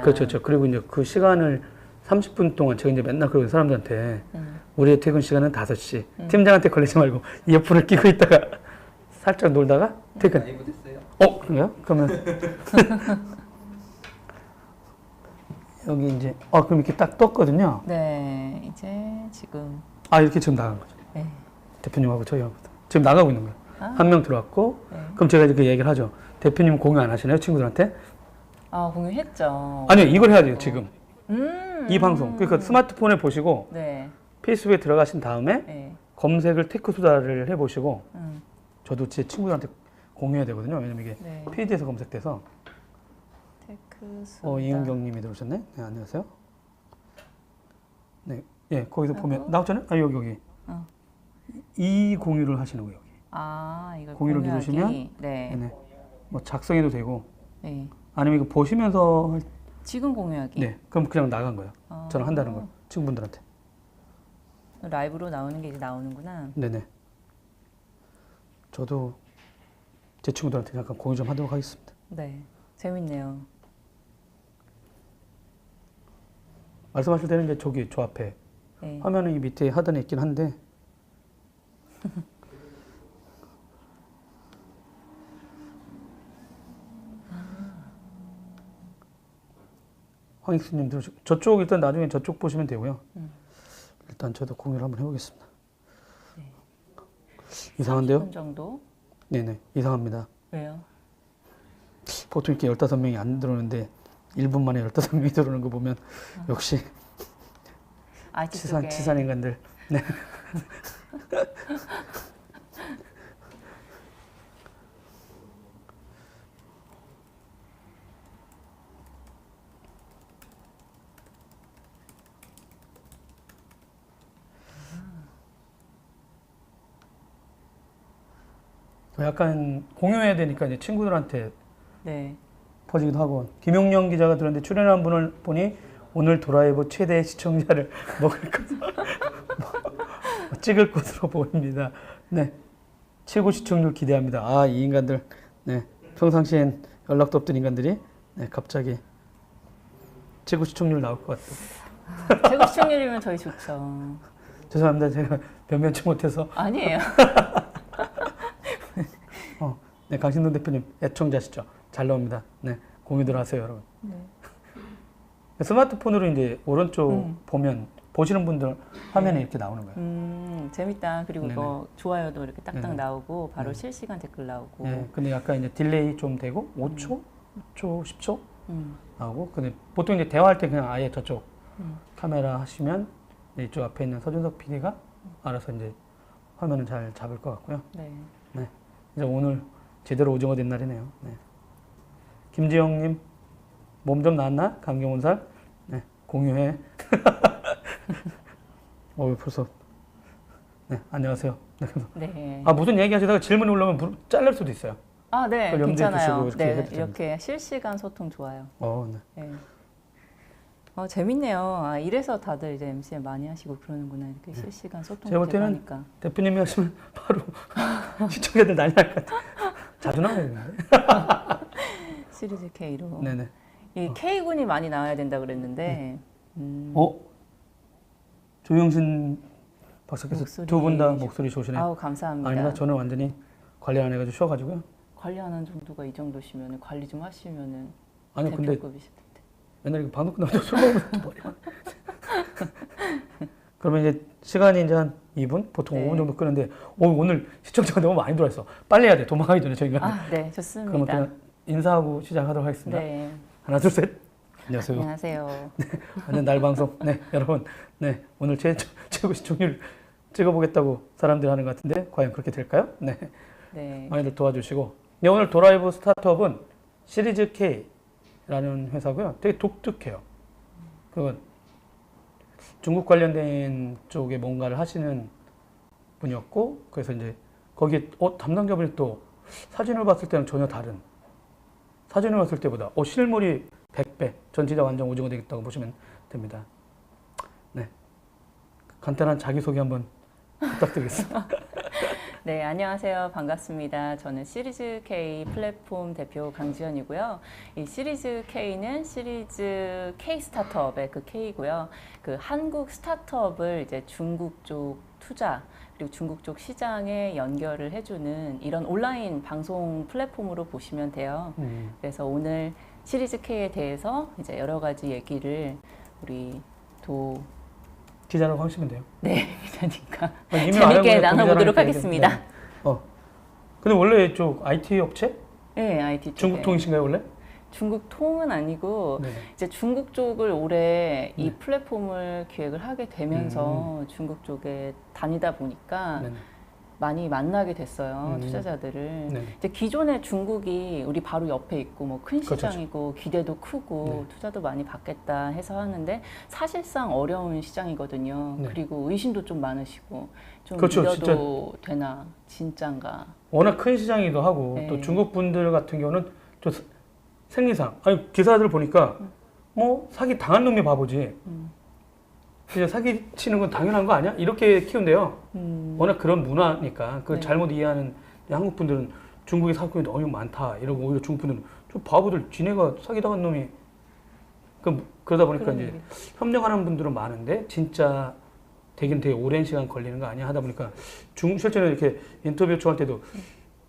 그렇죠, 그렇죠. 그리고 이제 그 시간을 30분 동안 제가 이제 맨날 그러는 사람들한테 우리의 퇴근 시간은 5시. 팀장한테 걸리지 말고 이어폰을 끼고 있다가 살짝 놀다가 퇴근. 라이브 됐어요? 그런가요? 그러면 여기 이제 그럼 이렇게 딱 떴거든요. 네, 이제 지금 이렇게 지금 나간 거죠. 네. 대표님하고 저희하고 지금 나가고 있는 거예요. 한 명 들어왔고 네. 그럼 제가 이렇게 얘기를 하죠. 대표님 공유 안 하시나요? 친구들한테? 공유했죠. 아니요, 이걸 해야 돼요, 지금. 이 방송. 그러니까 스마트폰에 보시고 네. 페이스북에 들어가신 다음에 네. 검색을 테크수다를 해보시고 음. 저도 제 친구들한테 공유해야 되거든요. 왜냐면 이게 네. PD에서 검색돼서. 테크수다. 이은경 님이 들어오셨네. 네, 안녕하세요. 네, 예, 거기서 하고. 보면 나왔잖아요. 여기. 어. 이 공유를 하시는 거예요, 여기. 이걸 공유를 공유하기. 누르시면 네. 네. 뭐 작성해도 되고 네. 아니면 이거 보시면서 지금 공유하기. 네, 그럼 그냥 나간 거예요. 저는 한다는 거 친구분들한테. 라이브로 나오는 게 이제 나오는구나. 네네. 저도 제 친구들한테 약간 공유 좀 하도록 하겠습니다. 네. 재밌네요. 말씀하실 때는 이제 저기 저 앞에 네. 화면은 이 밑에 하단에 있긴 한데 황익수님 들으시고 저쪽 일단 나중에 저쪽 보시면 되고요. 일단 저도 공유를 한번 해보겠습니다. 네. 이상한데요? 30분 정도? 네네, 이상합니다. 왜요? 보통 이렇게 15명이 안 들어오는데 1분 만에 15명이 들어오는 거 보면 역시 IT 치산 쪽에. 인간들. 네. 약간 공유해야 되니까 이제 친구들한테 네. 퍼지기도 하고 김용영 기자가 들었는데 출연한 분을 보니 오늘 도라이브 최대 시청자를 먹을 것으로 찍을 것으로 보입니다. 네, 최고 시청률 기대합니다. 이 인간들, 네, 평상시엔 연락도 없던 인간들이 네, 갑자기 최고 시청률 나올 것 같아요. 최고 시청률이면 저희 좋죠. 죄송합니다, 제가 변변치 못해서. 아니에요. 네, 강신동 대표님 애청자시죠? 잘 나옵니다. 네, 공유들 하세요, 여러분. 네. 스마트폰으로 이제 오른쪽 보면 보시는 분들 화면에 이렇게 나오는 거예요. 재밌다. 그리고 네네. 이거 좋아요도 이렇게 딱딱 네네. 나오고 바로 네. 실시간 댓글 나오고. 네, 근데 약간 이제 딜레이 좀 되고 5초, 5초, 10초 나오고. 근데 보통 이제 대화할 때 그냥 아예 저쪽 카메라 하시면 이쪽 앞에 있는 서준석 PD가 알아서 이제 화면을 잘 잡을 것 같고요. 네. 네, 이제 오늘 제대로 오징어 된 날이네요. 네. 김지영님 몸 좀 나았나? 감기 몸살? 네, 공유해. 벌써. 네, 안녕하세요. 네, 그래서 네. 무슨 얘기 하시다가 질문이 올라오면 잘릴 수도 있어요. 네, 그걸 염두에 괜찮아요. 두시고 이렇게 네, 해도 됩니다. 이렇게 실시간 소통 좋아요. 네. 네. 재밌네요. 이래서 다들 이제 MC를 많이 하시고 그러는구나. 이렇게 실시간 소통 제가 볼 되고 때는 하니까. 대표님이 하시면 바로 시청자들 난리 날 것 같아요. 자주 나와야 되는데. 시리즈 K로. 네네. 이 K군이 많이 나와야 된다 그랬는데. 조영신 박사께서 목소리. 두 분 다 목소리 좋으시네요. 아우, 감사합니다. 아닙니다. 저는 완전히 관리 안 해가지고 쉬어가지고요. 관리하는 정도가 이 정도시면 관리 좀 하시면은 아니요, 근데 대표급이실 텐데. 옛날에 방송 끝나고 술 먹으면서 머리가. 그러면 이제 시간이 이제 한 2분? 보통 네. 5분 정도 끄는데 오늘 시청자가 너무 많이 들어왔어. 빨리 해야 돼. 도망가기 전에 저희가. 네, 좋습니다. 그러면 그냥 인사하고 시작하도록 하겠습니다. 네. 하나, 둘, 셋. 안녕하세요. 안녕하세요. 완전 날 방송. 네, 여러분. 네, 오늘 최고 시청률 찍어보겠다고 사람들이 하는 것 같은데 과연 그렇게 될까요? 네, 네. 많이들 도와주시고. 네, 오늘 도라이브 스타트업은 시리즈 K라는 회사고요. 되게 독특해요. 그건 중국 관련된 쪽에 뭔가를 하시는 분이었고, 그래서 이제 거기에 담당자분이 또 사진을 봤을 때는 전혀 다른, 사진을 봤을 때보다 실물이 100배, 전 진짜 완전 오징어 되겠다고 보시면 됩니다. 네, 간단한 자기소개 한번 부탁드리겠습니다. 네, 안녕하세요. 반갑습니다. 저는 시리즈 K 플랫폼 대표 강지연이고요. 이 시리즈 K는 시리즈 K 스타트업의 그 K고요. 그 한국 스타트업을 이제 중국 쪽 투자 그리고 중국 쪽 시장에 연결을 해주는 이런 온라인 방송 플랫폼으로 보시면 돼요. 그래서 오늘 시리즈 K에 대해서 이제 여러 가지 얘기를 우리 기자라고 하시면 돼요. 네, 기자니까 이미 재밌게 알아보면 나눠보도록 기자라는 하겠습니다. 네. 근데 원래 이쪽 IT 업체? 네, IT 쪽에. 중국통이신가요 원래? 중국 통은 아니고 네. 이제 중국 쪽을 올해 이 네. 플랫폼을 기획을 하게 되면서 중국 쪽에 다니다 보니까 네. 많이 만나게 됐어요. 투자자들을. 네. 이제 기존에 중국이 우리 바로 옆에 있고 뭐 큰 그렇죠. 시장이고 기대도 크고 네. 투자도 많이 받겠다 해서 하는데 사실상 어려운 시장이거든요. 네. 그리고 의심도 좀 많으시고 좀 그렇죠, 믿어도 되나 진짠가. 워낙 큰 시장이기도 하고 네. 또 중국 분들 같은 경우는 좀 생리상 아니 기사들 보니까 뭐 사기 당한 놈이 바보지 이제 사기 치는 건 당연한 거 아니야? 이렇게 키운대요. 워낙 그런 문화니까 그 네. 잘못 이해하는 한국 분들은 중국에 사기꾼이 너무 많다 이러고 오히려 중국 분들은 좀 바보들 지네가 사기 당한 놈이 그러다 보니까 이제 협력하는 분들은 많은데 진짜 되게 오랜 시간 걸리는 거 아니야 하다 보니까 실제로 이렇게 인터뷰 요청할 때도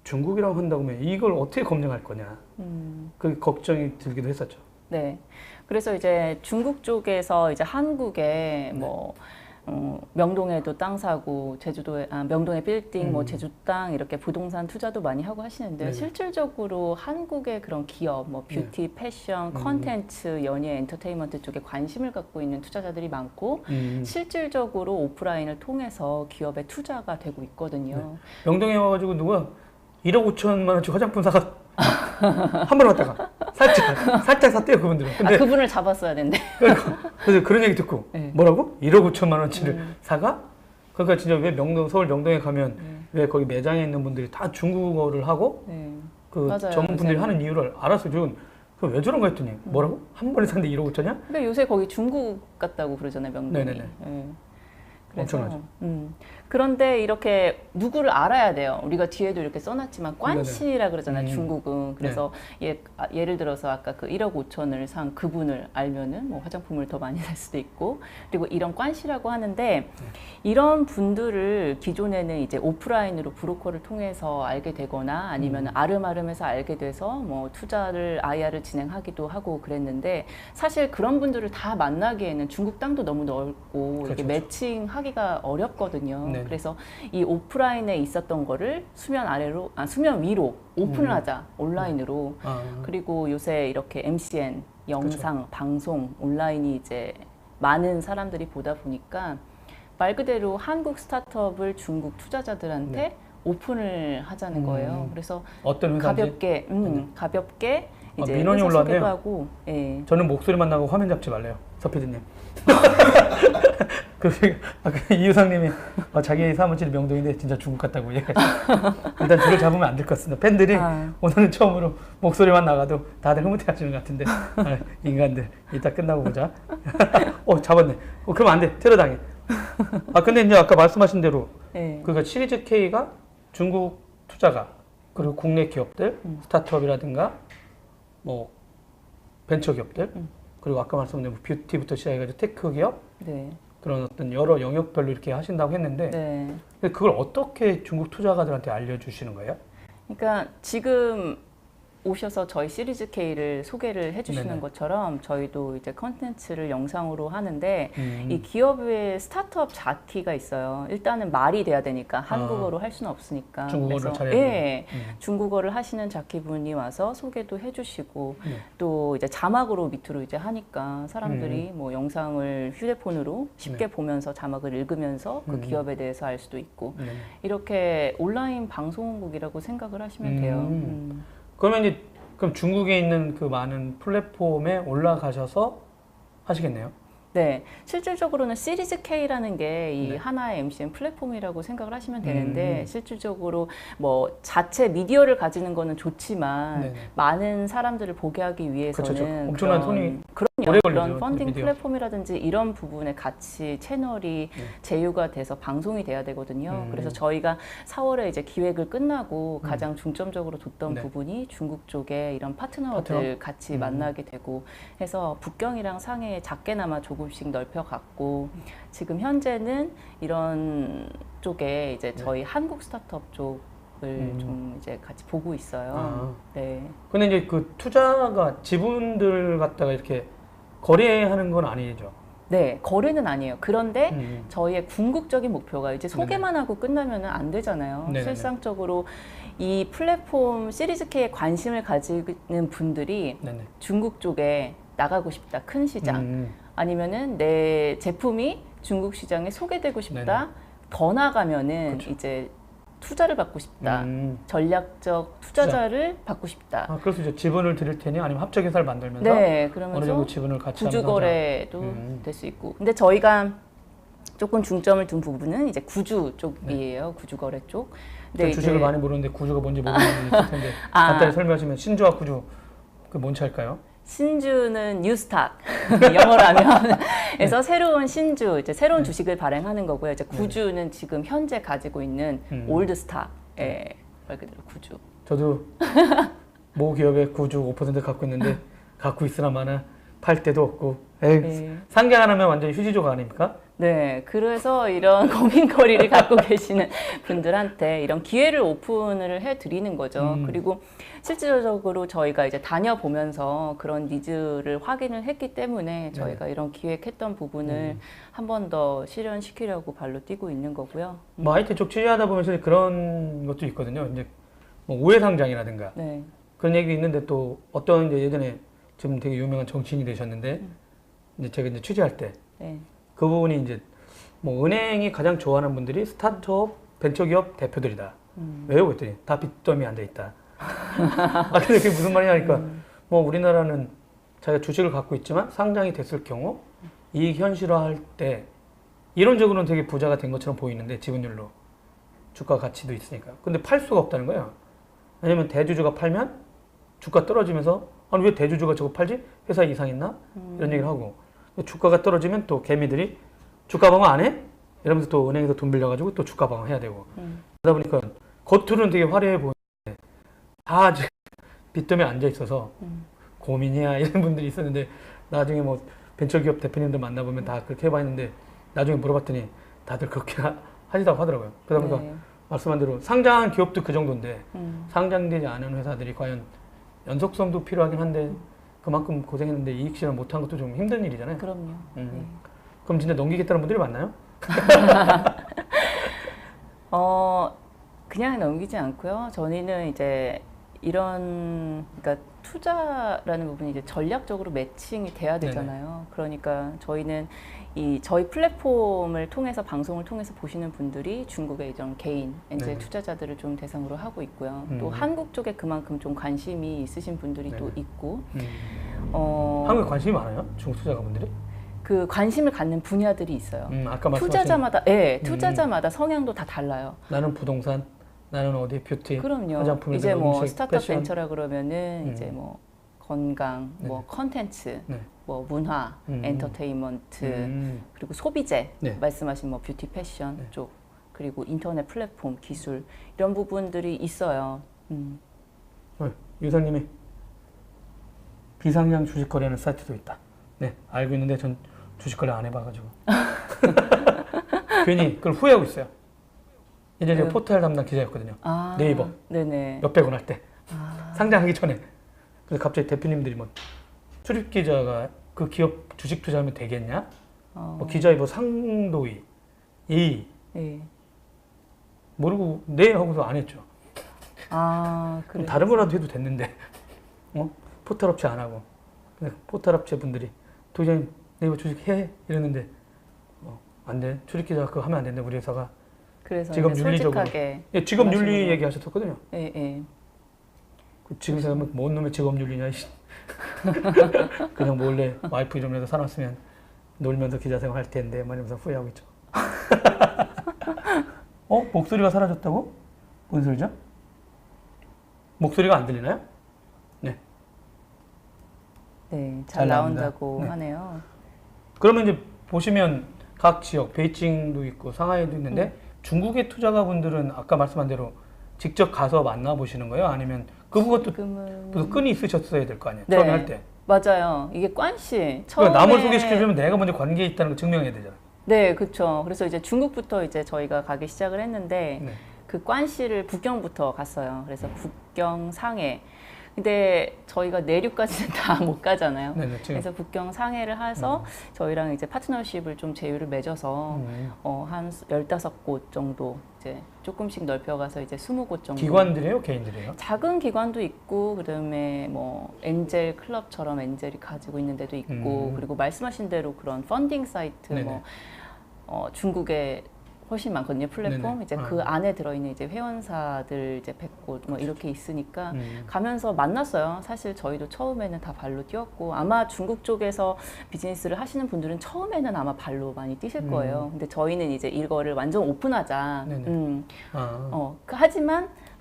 중국이라고 한다고 하면 이걸 어떻게 검증할 거냐 그 걱정이 들기도 했었죠. 네. 그래서 이제 중국 쪽에서 이제 한국에 뭐 명동에도 땅 사고 제주도에 명동에 빌딩 뭐 제주 땅 이렇게 부동산 투자도 많이 하고 하시는데 네네. 실질적으로 한국의 그런 기업 뭐 뷰티, 패션, 컨텐츠, 연예, 엔터테인먼트 쪽에 관심을 갖고 있는 투자자들이 많고 실질적으로 오프라인을 통해서 기업에 투자가 되고 있거든요. 네. 명동에 와가지고 누가 1억 5천만 원치 화장품 사가 한 번 왔다가 살짝 샀대요 그분들은. 근데 그분을 잡았어야 된대. 그래서 그런 얘기 듣고 네. 뭐라고? 1억 5천만 원치를 사가? 그러니까 진짜 왜 서울 명동에 가면 왜 거기 매장에 있는 분들이 다 중국어를 하고 그 맞아요, 전문분들이 요새는. 하는 이유를 알았어요. 지금 왜 저런 거 했더니 뭐라고? 한 번에 샀는데 1억 5천이야? 근데 요새 거기 중국 같다고 그러잖아요, 명동이. 네네네. 예. 엄청나죠. 그런데 이렇게 누구를 알아야 돼요. 우리가 뒤에도 이렇게 써놨지만 관시라 그러잖아요, 중국은. 그래서 예를 들어서 아까 그 1억 5천을 산 그분을 알면은 뭐 화장품을 더 많이 살 수도 있고, 그리고 이런 관시라고 하는데 이런 분들을 기존에는 이제 오프라인으로 브로커를 통해서 알게 되거나 아니면 아름아름해서 알게 돼서 뭐 투자를 IR을 진행하기도 하고 그랬는데 사실 그런 분들을 다 만나기에는 중국 땅도 너무 넓고 이렇게 그렇죠. 매칭하기가 어렵거든요. 네. 그래서 이 오프라인에 있었던 거를 수면 위로 오픈을 하자 온라인으로. 그리고 요새 이렇게 MCN 영상 그렇죠. 방송 온라인이 이제 많은 사람들이 보다 보니까 말 그대로 한국 스타트업을 중국 투자자들한테 오픈을 하자는 거예요. 그래서 어떤 회사인지? 가볍게 이제 민원이 회사 올라왔네요. 소개도 하고. 예. 저는 목소리만 나고 화면 잡지 말래요. 서 PD님. 아까 이 유상님이 자기 사무실이 명동인데 진짜 중국 같다고 얘기하셨어요. 일단 저를 잡으면 안 될 것 같습니다. 팬들이 오늘은 처음으로 목소리만 나가도 다들 흐뭇해 하시는 것 같은데 인간들 이따 끝나고 보자. 잡았네. 그러면 안 돼. 테러 당해. 근데 이제 아까 말씀하신 대로 그러니까 시리즈 K가 중국 투자가 그리고 국내 기업들 스타트업이라든가 뭐 벤처 기업들 그리고 아까 말씀드린 뷰티부터 시작해가지고 테크 기업 그런 어떤 여러 영역별로 이렇게 하신다고 했는데 근데 그걸 어떻게 중국 투자가들한테 알려주시는 거예요? 그러니까 지금 오셔서 저희 시리즈 K를 소개를 해주시는 네네. 것처럼 저희도 이제 컨텐츠를 영상으로 하는데 이 기업의 스타트업 자키가 있어요. 일단은 말이 돼야 되니까 한국어로 할 수는 없으니까. 중국어를 잘해야 예, 중국어를 하시는 자키분이 와서 소개도 해주시고 또 이제 자막으로 밑으로 이제 하니까 사람들이 뭐 영상을 휴대폰으로 쉽게 보면서 자막을 읽으면서 그 기업에 대해서 알 수도 있고 이렇게 온라인 방송국이라고 생각을 하시면 돼요. 그러면 이제 그럼 중국에 있는 그 많은 플랫폼에 올라가셔서 하시겠네요? 네, 실질적으로는 시리즈 K라는 게 이 하나의 MCN 플랫폼이라고 생각을 하시면 되는데 실질적으로 뭐 자체 미디어를 가지는 거는 좋지만 많은 사람들을 보게 하기 위해서는 그렇죠. 엄청난 손이 오래 그런 걸리죠, 펀딩 미디어. 플랫폼이라든지 이런 부분에 같이 채널이 제휴가 돼서 방송이 돼야 되거든요. 그래서 저희가 4월에 이제 기획을 끝나고 가장 중점적으로 뒀던 네. 부분이 중국 쪽에 이런 파트너들 파트너? 같이 만나게 되고 해서 북경이랑 상해에 작게나마 조금씩 넓혀갔고 지금 현재는 이런 쪽에 이제 저희 한국 스타트업 쪽을 좀 이제 같이 보고 있어요. 아. 네. 근데 이제 그 투자가 지분들 갖다가 이렇게 거래하는 건 아니죠. 네, 거래는 아니에요. 그런데 음. 저희의 궁극적인 목표가 이제 소개만 하고 끝나면 안 되잖아요. 네네네. 실상적으로 이 플랫폼 시리즈 K에 관심을 가지는 분들이 네네. 중국 쪽에 나가고 싶다. 큰 시장. 아니면은 내 제품이 중국 시장에 소개되고 싶다. 네네. 더 나가면은 그쵸. 이제 투자를 받고 싶다. 음. 전략적 투자자를 받고 싶다. 아, 그래서 이제 지분을 드릴 테니 아니면 합작회사를 만들면서 네, 어느 그러면서 정도 지분을 같이 구주 하면서 거래도 음. 될 수 있고. 근데 저희가 조금 중점을 둔 부분은 이제 구주 쪽이에요. 구주 거래 쪽. 저 주식을 많이 모르는데 구주가 뭔지 모르는 분이 있을 텐데 간단히 설명하시면 신주와 구주 그 뭔 차일까요? 신주는 뉴스탁 영어로 하면 그래서 새로운 신주 이제 새로운 주식을 발행하는 거고요. 이제 구주는 지금 현재 가지고 있는 올드스탁 말 그대로 구주. 저도 모 기업에 구주 5% 갖고 있는데 갖고 있으나 마나 팔 데도 없고 에이, 네. 상장 안 하면 완전히 휴지조각 아닙니까? 네, 그래서 이런 고민거리를 갖고 계시는 분들한테 이런 기회를 오픈을 해드리는 거죠. 그리고 실질적으로 저희가 이제 다녀보면서 그런 니즈를 확인을 했기 때문에 저희가 이런 기획했던 부분을 한 번 더 실현시키려고 발로 뛰고 있는 거고요. 뭐 IT 쪽 취재하다 보면 사실 그런 것도 있거든요. 이제 뭐 우회 상장이라든가 네, 그런 얘기 있는데 또 어떤 이제 예전에 지금 되게 유명한 정치인이 되셨는데 이제 제가 이제 취재할 때 네. 그 부분이 이제 뭐 은행이 가장 좋아하는 분들이 스타트업 벤처기업 대표들이다. 왜요? 그랬더니 다 빚더미 앉아 있다. 아 근데 그게 무슨 말이냐 하니까 뭐 우리나라는 자기가 주식을 갖고 있지만 상장이 됐을 경우 이익 현실화할 때 이론적으로는 되게 부자가 된 것처럼 보이는데 지분율로 주가 가치도 있으니까. 근데 팔 수가 없다는 거예요. 왜냐면 대주주가 팔면 주가 떨어지면서 아니 왜 대주주가 저거 팔지? 회사 이상했나? 이런 얘기를 하고 주가가 떨어지면 또 개미들이 주가 방어 안 해? 이러면서 또 은행에서 돈 빌려가지고 또 주가 방어 해야 되고 그러다 보니까 겉으로는 되게 화려해 보이는데 다 지금 빚더미에 앉아 있어서 고민이야 이런 분들이 있었는데 나중에 뭐 벤처기업 대표님들 만나보면 다 그렇게 해봤는데 나중에 물어봤더니 다들 그렇게 하시다고 하더라고요. 그러다 보니까 네. 말씀한 대로 상장한 기업도 그 정도인데 상장되지 않은 회사들이 과연 연속성도 필요하긴 한데 그만큼 고생했는데 이익 실현 못한 것도 좀 힘든 일이잖아요. 그럼요. 네. 그럼 진짜 넘기겠다는 분들이 많나요? 그냥 넘기지 않고요. 저희는 이제 이런 그러니까 투자라는 부분이 이제 전략적으로 매칭이 돼야 되잖아요. 그러니까 저희는 이 저희 플랫폼을 통해서 방송을 통해서 보시는 분들이 중국의 이런 개인 엔젤 네네. 투자자들을 좀 대상으로 하고 있고요. 또 음. 한국 쪽에 그만큼 좀 관심이 있으신 분들이 또 네네. 있고 한국에 관심이 많아요? 중국 투자가분들이? 그 관심을 갖는 분야들이 있어요. 아까 말씀하신 투자자마다 투자자마다 성향도 다 달라요. 나는 부동산, 나는 어디 뷰티, 그럼요. 화장품, 이제 뭐 음식, 스타트업 패션. 벤처라 그러면은 이제 뭐 건강, 뭐 컨텐츠, 네. 뭐 문화, 엔터테인먼트, 그리고 소비재 네. 말씀하신 뭐 뷰티 패션 쪽 그리고 인터넷 플랫폼 기술 이런 부분들이 있어요. 유사님이 비상장 주식 거래하는 사이트도 있다. 네, 알고 있는데 전 주식 거래 안 해봐가지고 괜히 그걸 후회하고 있어요. 예전에 제가 포털 담당 기자였거든요. 아, 네이버 네네. 몇백 원 할 때 상장하기 전에. 그래서 갑자기 대표님들이 뭐 출입 기자가 그 기업 주식 투자하면 되겠냐? 뭐 기자의 뭐 상도위, 예의 네. 모르고 네 하고서 안 했죠. 아, 그럼 그래. 다른 거라도 해도 됐는데 포털 업체 안 하고 근데 포털 업체 분들이 도저히 네이버 주식 해 이러는데 안 돼. 출입 기자 그거 하면 안 된다 우리 회사가. 그래서 직업 이제 윤리적으로. 솔직하게 예, 직업 윤리 말씀으로. 얘기하셨었거든요. 예, 예. 그 지금 생각하면 뭔 놈의 직업 윤리냐 이씨. 그냥 몰래 와이프 이름이라도 사놨으면 놀면서 기자 생활 할 텐데 막 이러면서 후회하고 있죠. 목소리가 사라졌다고? 뭔 소리죠? 목소리가 안 들리나요? 네. 네, 잘 잘 나온다. 나온다고 네. 하네요. 그러면 이제 보시면 각 지역, 베이징도 있고 상하이도 있는데 중국의 투자가분들은 아까 말씀한 대로 직접 가서 만나보시는 거예요? 아니면 그것도 지금은 무슨 끈이 있으셨어야 될 거 아니에요? 네. 처음에 할 때. 맞아요. 이게 관시 처음에 그러니까 남을 소개시켜주면 내가 먼저 관계에 있다는 걸 증명해야 되잖아요. 네, 그렇죠. 그래서 이제 중국부터 이제 저희가 가기 시작을 했는데 네. 그 관시를 북경부터 갔어요. 그래서 북경, 상해. 근데 저희가 내륙까지는 다 못 가잖아요. 네네, 지금. 그래서 북경, 상해를 해서 저희랑 이제 파트너십을 좀 제휴를 맺어서 한 15곳 정도 이제 조금씩 넓혀가서 이제 20곳 정도. 기관들이에요? 개인들이에요? 작은 기관도 있고 그다음에 뭐 엔젤 클럽처럼 엔젤이 가지고 있는 데도 있고 그리고 말씀하신 대로 그런 펀딩 사이트 네네. 뭐 중국에 훨씬 많거든요 플랫폼 네네. 이제 그 안에 들어있는 이제 회원사들 이제 100곳 뭐 이렇게 있으니까 가면서 만났어요. 사실 저희도 처음에는 다 발로 뛰었고 아마 중국 쪽에서 비즈니스를 하시는 분들은 처음에는 아마 발로 많이 뛰실 거예요. 근데 저희는 이제 이거를 완전 오픈하자. 네네.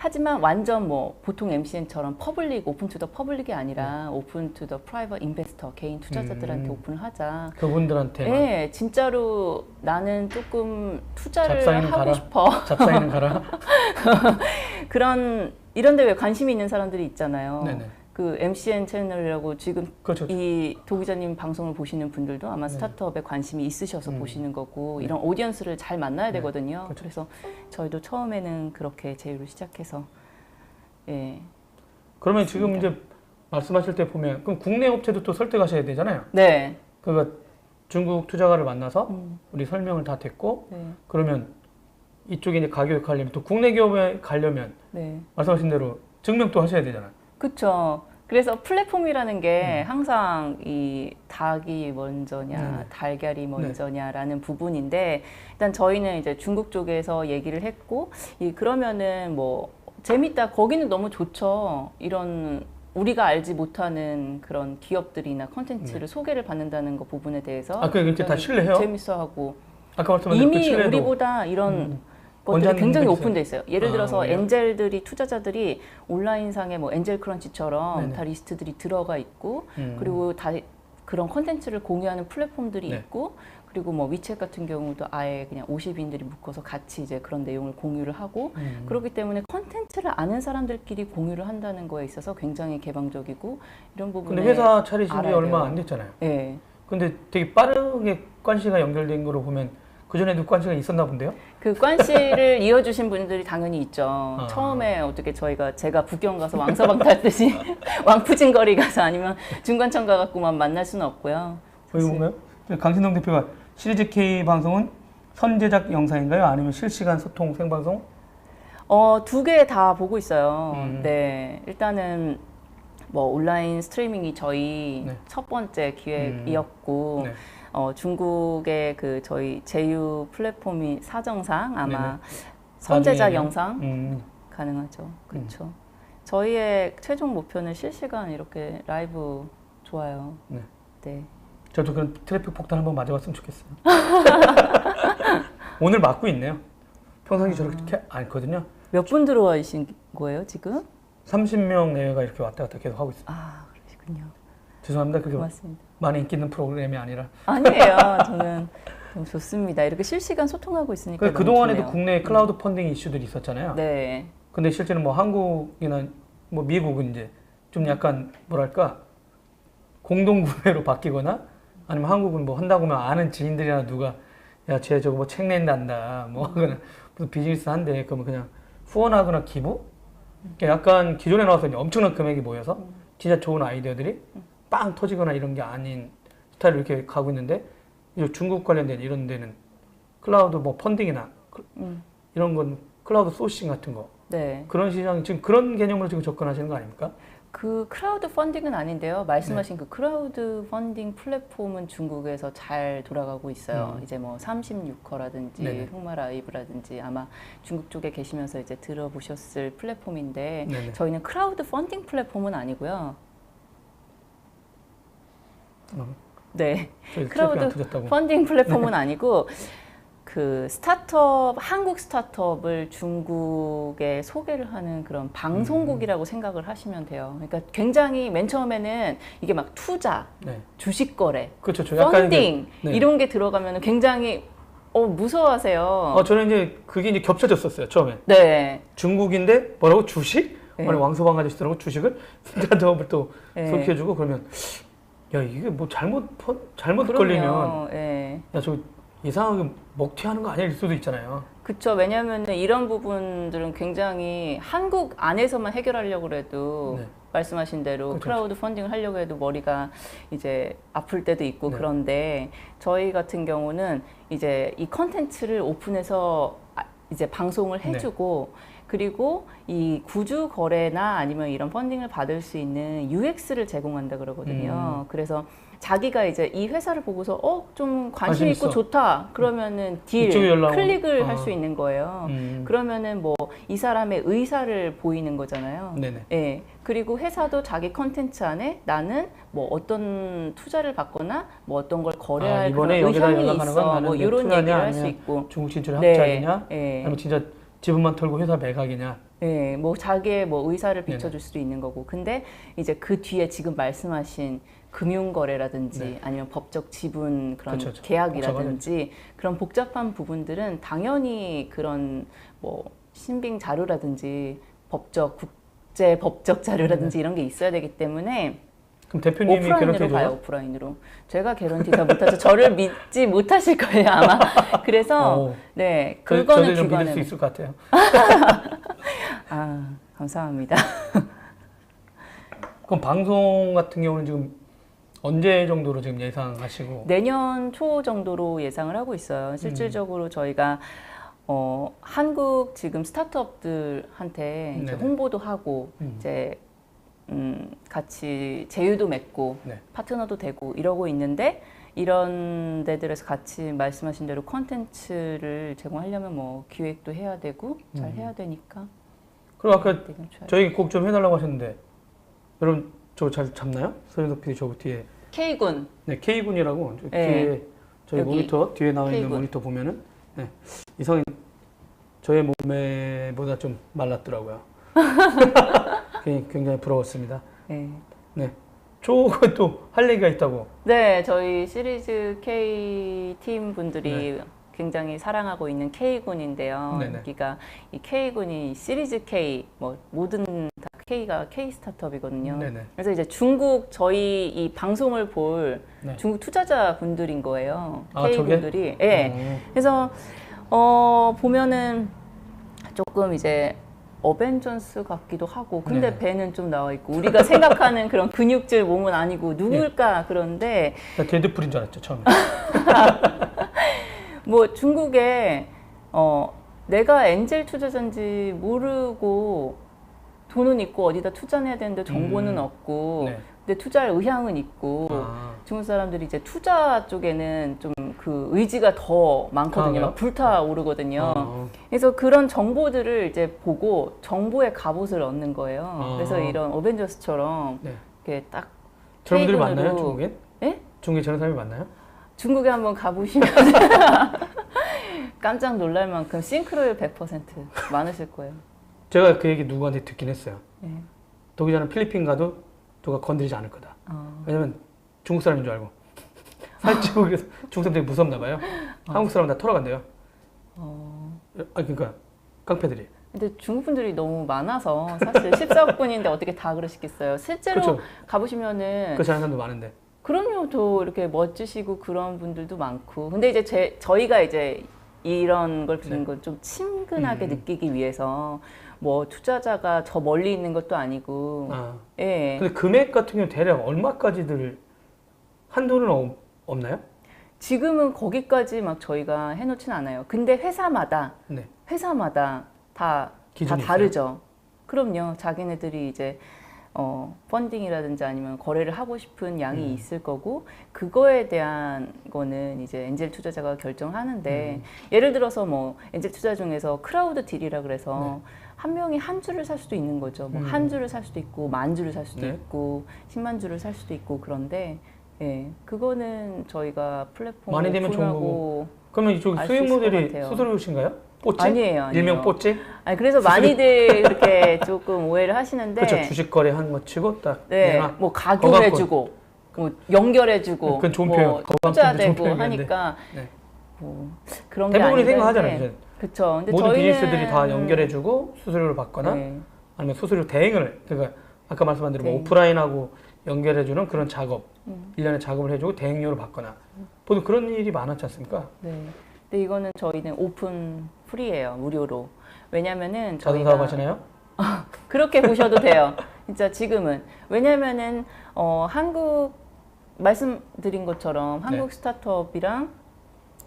하지만 완전 뭐 보통 MCN처럼 퍼블릭 오픈 투 더 퍼블릭이 아니라 오픈 투 더 프라이빗 인베스터 개인 투자자들한테 오픈을 하자. 그분들한테만. 네, 진짜로 나는 조금 투자를 잡사이는 하고 가라. 싶어. 잡사이는 가라. 이런 데 왜 관심이 있는 사람들이 있잖아요. 네네. 그 MCN 채널이라고 지금 그렇죠. 이 도기자님 방송을 보시는 분들도 아마 스타트업에 관심이 있으셔서 보시는 거고 이런 오디언스를 잘 만나야 되거든요. 그렇죠. 그래서 저희도 처음에는 그렇게 제휴를 시작해서 예. 그러면 지금 이제 말씀하실 때 보면 그럼 국내 업체도 또 설득하셔야 되잖아요. 네. 그러니까 중국 투자가를 만나서 우리 설명을 다 듣고 네. 그러면 이쪽에 이제 가격을 가려면 또 국내 기업에 가려면 네. 말씀하신 대로 증명도 하셔야 되잖아요. 그렇죠. 그래서 플랫폼이라는 게 항상 이 닭이 먼저냐, 네네. 달걀이 먼저냐라는 부분인데 일단 저희는 이제 중국 쪽에서 얘기를 했고 그러면은 뭐 재밌다. 거기는 너무 좋죠. 이런 우리가 알지 못하는 그런 기업들이나 컨텐츠를 소개를 받는다는 거 부분에 대해서 그 이렇게 다 신뢰해요? 재밌어하고 아까 말씀하신 그 이미 신뢰도 우리보다 이런 것들이 원자는 굉장히 있어요? 오픈돼 있어요. 예를 들어서 오히려? 엔젤들이 투자자들이 온라인상에 뭐 엔젤 크런치처럼 네네. 다 리스트들이 들어가 있고 그리고 다 그런 컨텐츠를 공유하는 플랫폼들이 네. 있고 그리고 뭐 위챗 같은 경우도 아예 그냥 50인들이 묶어서 같이 이제 그런 내용을 공유를 하고 그렇기 때문에 컨텐츠를 아는 사람들끼리 공유를 한다는 거에 있어서 굉장히 개방적이고 이런 부분에 근데 회사 차리신 지 알아야 얼마 돼요. 안 됐잖아요. 네. 근데 되게 빠르게 관시가 연결된 거로 보면 그전에도 관시가 있었나 본데요? 그 관시를 이어주신 분들이 당연히 있죠. 처음에 어떻게 제가 북경 가서 왕서방탈 듯이 왕푸진거리 가서 아니면 중관청 가갖고만 만날 수는 없고요. 여기 뭔가요? 강신동 대표가 시리즈 K 방송은 선제작 영상인가요? 아니면 실시간 소통 생방송? 두 개 다 보고 있어요. 네, 일단은 뭐 온라인 스트리밍이 저희 네. 첫 번째 기획이었고 네. 중국의 그 저희 제휴 플랫폼이 사정상 아마 네네. 선제작 나중에는? 영상 가능하죠. 그렇죠. 저희의 최종 목표는 실시간 이렇게 라이브 좋아요. 네. 네. 저도 그런 트래픽 폭탄 한번 맞아봤으면 좋겠어요. 오늘 맞고 있네요. 평상시 저렇게 않거든요. 몇 분 들어와 계신 거예요 지금? 30명 내외가 이렇게 왔다 갔다 계속 하고 있어요. 아 그러시군요. 죄송합니다. 그게 고맙습니다. 많이 인기 있는 프로그램이 아니라. 아니에요. 저는 너무 좋습니다. 이렇게 실시간 소통하고 있으니까 너무 그동안에도 좋네요. 국내 클라우드 펀딩 이슈들이 있었잖아요. 네. 근데 실제는 뭐 한국이나 뭐 미국은 이제 좀 약간 뭐랄까 공동 구매로 바뀌거나 아니면 한국은 뭐 한다고 하면 아는 지인들이나 누가 야 쟤 저거 뭐 책 낸단다 뭐 하거나 무슨 비즈니스 한대 그러면 그냥 후원하거나 기부 약간 기존에 나왔던 엄청난 금액이 모여서 진짜 좋은 아이디어들이 빵 터지거나 이런 게 아닌 스타일로 이렇게 가고 있는데 이제 중국 관련된 이런 데는 클라우드 뭐 펀딩이나 이런 건 클라우드 소싱 같은 거 네. 그런 시장 지금 그런 개념으로 지금 접근하시는 거 아닙니까? 그 크라우드 펀딩은 아닌데요. 말씀하신 그 크라우드 펀딩 플랫폼은 중국에서 잘 돌아가고 있어요. 이제 뭐 36커라든지 네네. 흑마라이브라든지 아마 중국 쪽에 계시면서 이제 들어보셨을 플랫폼인데 네네. 저희는 크라우드 펀딩 플랫폼은 아니고요. 네. 저희 트래픽 안 크라우드 터졌다고. 펀딩 플랫폼은 아니고 그 한국 스타트업을 중국에 소개를 하는 그런 방송국이라고 생각을 하시면 돼요. 그러니까 굉장히 맨 처음에는 이게 막 투자, 네. 주식 거래, 그렇죠. 펀딩 네. 이런 게 들어가면 굉장히 무서워하세요. 저는 이제 그게 이제 겹쳐졌었어요. 처음에. 네. 중국인데 뭐라고 주식? 네. 아니 왕서방 아저씨들하고 주식을 스타트업을 또 네. 소개해주고 그러면 야 이게 뭐 잘못 그럼요. 걸리면 네. 야 저 이상하게 먹튀하는 거 아니야 일 수도 있잖아요. 그렇죠. 왜냐하면 이런 부분들은 굉장히 한국 안에서만 해결하려고 해도 네. 말씀하신 대로 그렇죠. 크라우드 펀딩을 하려고 해도 머리가 이제 아플 때도 있고 네. 그런데 저희 같은 경우는 이제 이 컨텐츠를 오픈해서 이제 방송을 해주고 그리고 이 구주 거래나 아니면 이런 펀딩을 받을 수 있는 UX를 제공한다 그러거든요. 그래서 자기가 이제 이 회사를 보고서 좀 관심 있고 있어. 좋다 그러면은 딜 이쪽에 연락 클릭을 할 수 있는 거예요. 음. 그러면은 뭐 이 사람의 의사를 보이는 거잖아요. 네네. 예. 그리고 회사도 자기 컨텐츠 안에 나는 뭐 어떤 투자를 받거나 뭐 어떤 걸 거래할 이번에 그런 여기다 의향이 연락하는 건 있어. 나는 뭐 내 이런 투자냐, 얘기를 할 수 아니면 있고. 중국 진출의 네. 합작이냐? 예. 아니면 진짜 지분만 털고 회사 매각이냐? 예, 뭐 자기의 뭐 의사를 비춰줄 수도 있는 거고. 근데 이제 그 뒤에 지금 말씀하신 금융거래라든지 네. 아니면 법적 지분 그런 그렇죠. 계약이라든지 그런 복잡한 부분들은 당연히 그런 뭐 신빙 자료라든지 국제 법적 자료라든지 이런 게 있어야 되기 때문에 그럼 대표님이 오프라인으로 개런티 가요. 줘요? 오프라인으로. 제가 개런티 잘 못하죠. 저를 믿지 못하실 거예요 아마. 그래서 네 그거는 저도 좀 믿을 기관은 수 있을 것 같아요. 아 감사합니다. 그럼 방송 같은 경우는 지금 언제 정도로 지금 예상하시고? 내년 초 정도로 예상을 하고 있어요. 실질적으로 저희가 한국 지금 스타트업들한테 이제 네네. 홍보도 하고 이제 같이 제휴도 맺고 네. 파트너도 되고 이러고 있는데 이런 데들에서 같이 말씀하신 대로 콘텐츠를 제공하려면 뭐 기획도 해야 되고 잘 해야 되니까. 그리고 아까 지금 좋아요. 저희 꼭 좀 해달라고 하셨는데 여러분 저 잘 잡나요? 서현석 PD 저 뒤에 K군. 네 K군이라고 저 네. 뒤에 저희 여기 모니터 뒤에 나와 있는 K군. 모니터 보면은 네. 이성이 저의 몸매보다 좀 말랐더라고요. 굉장히 부러웠습니다. 네. 네. 저거 또 할 얘기가 있다고. 네, 저희 시리즈 K 팀 분들이 네. 굉장히 사랑하고 있는 K군인데요. 네네. 여기가 이 K군이 시리즈 K, 뭐 모든 다 K가 K 스타트업이거든요. 네네. 그래서 이제 중국 저희 이 방송을 볼 네. 중국 투자자 분들인 거예요. 아, K 저게? 분들이. 예. 그래서 보면은 조금 이제 어벤져스 같기도 하고 근데 네. 배는 좀 나와 있고 우리가 생각하는 그런 근육질 몸은 아니고 누굴까 그런데 나 데드풀인 줄 알았죠 처음에. 뭐 중국에 내가 엔젤 투자자인지 모르고 돈은 있고 어디다 투자해야 되는데 정보는 없고 네. 근데 투자할 의향은 있고 아. 중국 사람들이 이제 투자 쪽에는 좀 그 의지가 더 많거든요. 강해요? 막 불타오르거든요. 어. 그래서 그런 정보들을 이제 보고 정보의 갑옷을 얻는 거예요. 아. 그래서 이런 어벤져스처럼 네. 이렇게 딱 저런 분들이 K군으로- 많나요 중국에? 예? 중국에 저런 사람이 많나요? 중국에 한번 가보시면 깜짝 놀랄 만큼 싱크로율 100% 많으실 거예요. 제가 그 얘기 누구한테 듣긴 했어요. 예. 독일자는 필리핀 가도 누가 건드리지 않을 거다. 왜냐면 중국 사람인 줄 알고. 살찌고 그래서 중국 사람들이 무섭나 봐요. 한국 사람 다 털어간대요. 그러니까 깡패들이. 근데 중국 분들이 너무 많아서 사실 14억분인데 어떻게 다 그러시겠어요. 실제로 그렇죠. 가보시면은 그 잘하는 사람도 많은데. 그럼요, 더 이렇게 멋지시고 그런 분들도 많고. 근데 이제 저희가 이제 이런 걸 듣는 건 좀 친근하게 느끼기 위해서 뭐 투자자가 저 멀리 있는 것도 아니고. 아. 예. 근데 금액 같은 경우는 대략 얼마까지들 한도는 없나요? 지금은 거기까지 막 저희가 해놓진 않아요. 근데 회사마다 네. 다 기준이 다르죠. 그럼요. 자기네들이 이제 펀딩이라든지 아니면 거래를 하고 싶은 양이 있을 거고 그거에 대한 거는 이제 엔젤 투자자가 결정하는데 예를 들어서 뭐 엔젤 투자 중에서 크라우드 딜이라 그래서 한 명이 한 주를 살 수도 있는 거죠. 뭐 한 주를 살 수도 있고 만 주를 살 수도 네. 있고 10만 주를 살 수도 있고 그런데 예, 그거는 저희가 플랫폼 많이 되면 좋은 오픈하고 그러면 이쪽 알수 수익 있을 것 모델이 같아요. 수수료신가요? 뽀찌? 아니에요. 일명 뽀찌? 아니 그래서 많이들 그렇게 조금 오해를 하시는데 그렇죠. 주식 거래한 거 치고 딱 네, 내가 뭐 가교해주고 뭐 연결해주고 그건 좋은 뭐 표현. 투자되고 좋은 표현인데. 하니까 네. 뭐 그런 게 대부분이 아닌가 생각하잖아요. 했는데 이제 그쵸. 근데 모든 저희는 비즈니스들이 다 연결해주고 수수료를 받거나 네. 아니면 수수료 대행을 그러니까 아까 말씀한 대로 뭐 대행. 오프라인하고 연결해주는 그런 작업 음. 일련의 작업을 해주고 대행료를 받거나 보통 그런 일이 많았지 않습니까? 네. 근데 이거는 저희는 오픈 프리예요. 무료로. 왜냐면은 자동 저희가 사업 하시나요? 그렇게 보셔도 돼요. 진짜 지금은. 왜냐면은 한국 말씀드린 것처럼 한국 네. 스타트업이랑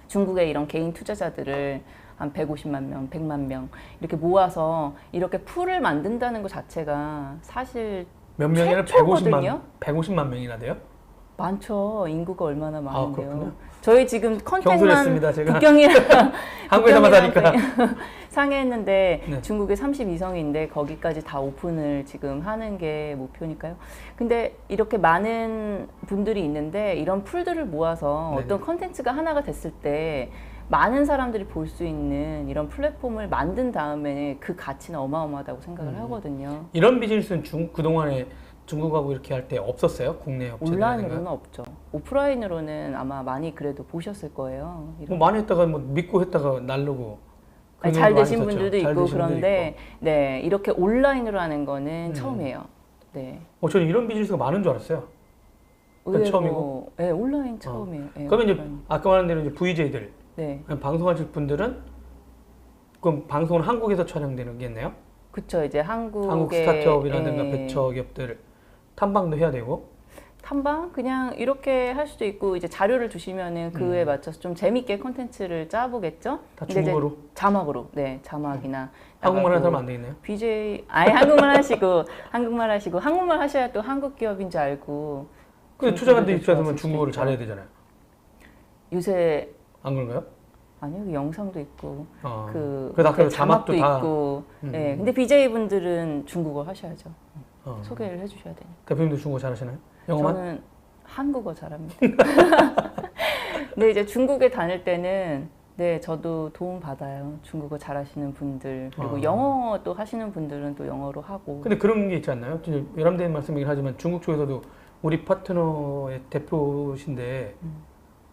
중국의 이런 개인 투자자들을 한 150만 명, 100만 명 이렇게 모아서 이렇게 풀을 만든다는 것 자체가 사실 몇 명이나 최초거든요? 150만 명이나 돼요? 많죠. 인구가 얼마나 많은데요. 그렇군요. 저희 지금 컨택만 경솔했습니다, 제가. 북경이랑 한국에서만 사니까. 상해했는데 네. 중국에 32성인데 거기까지 다 오픈을 지금 하는 게 목표니까요. 근데 이렇게 많은 분들이 있는데 이런 풀들을 모아서 네네. 어떤 컨텐츠가 하나가 됐을 때 많은 사람들이 볼 수 있는 이런 플랫폼을 만든 다음에 그 가치는 어마어마하다고 생각을 하거든요. 이런 비즈니스는 그동안에 중국하고 이렇게 할 때 없었어요? 국내 업체들이라든가? 온라인으로는 없죠. 오프라인으로는 아마 많이 그래도 보셨을 거예요. 뭐 이런. 많이 했다가 뭐 믿고 했다가 날르고 아니, 그런 잘 경우도 되신 많이 있었죠. 분들도 잘 있고 되신 분들도 그런데 네 이렇게 온라인으로 하는 거는 음. 처음이에요. 네. 저는 이런 비즈니스가 많은 줄 알았어요. 의외로, 처음이고? 네, 온라인 처음이에요. 네, 그러면 이제 온라인. 아까 말한 대로 이제 VJ들 네, 방송하실 분들은 그럼 방송은 한국에서 촬영되는 겠네요? 그쵸. 이제 한국의 한국 스타트업이라든가 예, 베처기업들 탐방도 해야 되고 탐방 그냥 이렇게 할 수도 있고 이제 자료를 주시면은 그에 맞춰서 좀 재밌게 콘텐츠를 짜보겠죠. 다 근데 이제 중국어로? 자막으로, 네 자막이나 한국말 하는 나가고. 사람 안 되겠네요? BJ 아예 한국말 하시고 한국말 하셔야 또 한국 기업인 줄 알고. 근데 투자자들 중국어도 입장에서는 좋아하실 수 중국어를 있고. 잘해야 되잖아요. 요새 안 그런가요? 아니요, 그 영상도 있고 어. 그 그래서 아까 그 자막도 다 있고. 네, 근데 BJ 분들은 중국어 하셔야죠. 소개를 해주셔야 되니까. 대표님도 중국어 잘하시나요? 영어만? 저는 한국어 잘합니다. 근데 이제 중국에 다닐 때는 네 저도 도움 받아요. 중국어 잘하시는 분들 그리고 영어도 하시는 분들은 또 영어로 하고. 근데 그런 게 있지 않나요? 외람된 말씀이긴 하지만 중국 쪽에서도 우리 파트너의 대표신데